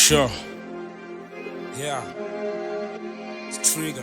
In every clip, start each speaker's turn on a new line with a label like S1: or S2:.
S1: Sure. Yeah. It's trigger.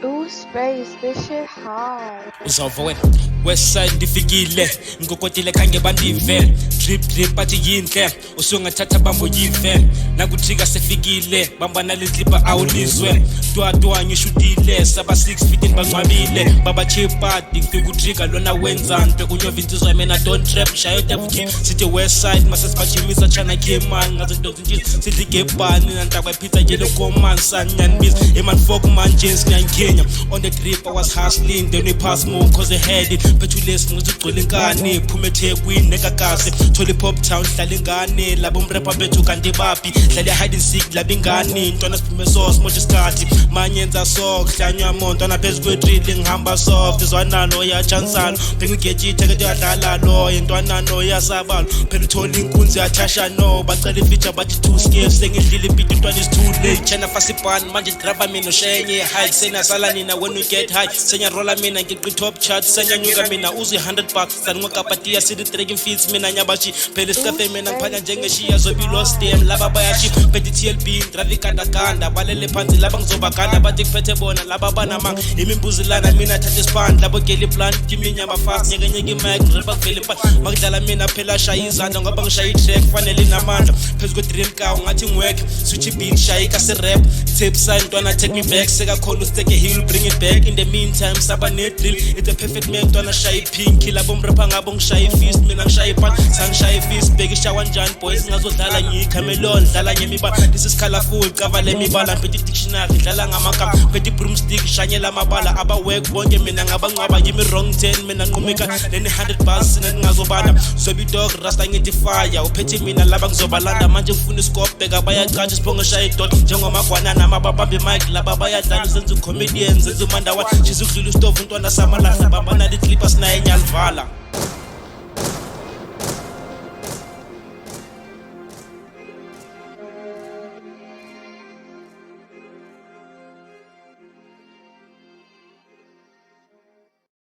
S2: Ooh, space, this shit hard.
S1: Uzova wena Westside ndifikile ngikokotile khange bandivele drip athi yinhle usungathatha bambo yivele nakujika sefikile bamba nalezlipa awulizwe twatwa ngishudile saba 6 feet bangcwabile baba chipati ngifika ujika lona wenzanto kunyova insizwa mina don't trap shayo tabuki sithi Westside masesibajimisa chana keman ngazo nto zinjini sithi gebani nantakwa pizza yellow command sanyani biz eman folk man jeans nyankenya on the drip I was hustling then we pass more cause I had it petuless ngizigcwele ingane phume eThekwini nekakase thole pop town hlala ingane labo mrapper bethu kanti bapi hlala hide and seek laba ingane intwana siphume sauce moje isikhathi manyenza so kuhlanywa monto naphezulu kwedrill ngihamba soft izwanalo ya chansalo bengigethi itheke yadlala lo intwanano yasabalo phela uthola inkunzi yathasha no bacela ifeature bathi too scarce sengidlile beat intwana is too late chana fasipan manje driver mina ushenye high sena sala nina when we get high senya roller mina ngiqi top chart senya nyuka mina uzi 100 bucks sanqokapatiya city trekking feeds mina nyabachi phela sikafe mina ngiphanya njengeshiya zobi lost them laba bayachi phethi TLB traffic kanda balele phansi laba ngizobaganda bathi kuphethe bona laba banamanga imimbuzilana mina thatha isiphandla labo geli plan kiminya bafast nyekenyeke imic rapper kuvele impahla makudlala mina phela shaya izandla ngoba ngishaya itrack fanele inamandla phezulu kwe-dream car ngathi ngiweke switch beat shayika se-rap tape sign ntwana take me back sekakhona usteke hill bring it back in the meantime saba ne-drill it's a perfect man ntwana shaya ipinki labo mrapper ngabo ngishaya ifist mina ngishaya ipan sangishaya ifist bhekisha kanjani boys ngazodlala ngiyikhamelon dlala ngemibala this is colorful cover lemibala phethi dictionary dlala ngamagama phethi broomstick shanyela amabala aba-work bonke mina ngabangcwaba yimi wrong 10 mina nqumika leni 100 bars sina ningazobanda zobi dog rasta ngithi fire uphethe mina laba ngizobalanda manje ngifuna iscope bheka bayacatsha sibonge shaya idot njengomagwanana amababambe mic laba bayadlala senza comedians senza umandawana shiza ukudlula istove untwana samalahla bambana litlipa sinaye nyalivala